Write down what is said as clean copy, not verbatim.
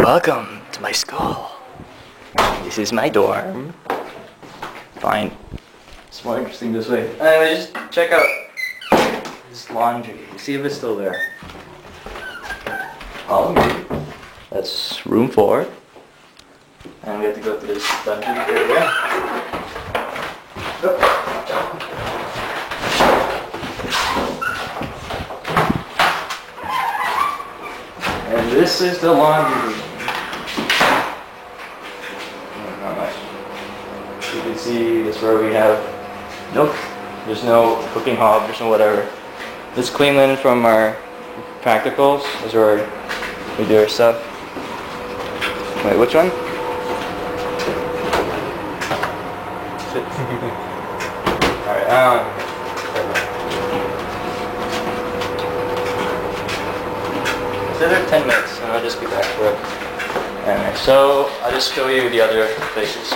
Welcome to my school. This is my dorm. Fine. It's more interesting this way. Anyway, just check out this laundry. See if it's still there. Follow me. That's room 4. And we have to go to this dungeon area. And this is the laundry room. Not much. You can see this is where we have there's no cooking hob, there's no whatever. This clean linen from our practicals. This is where we do our stuff. Wait, which one? Alright, so there 10 minutes and I'll just be back for it. Anyway, so I'll just show you the other places.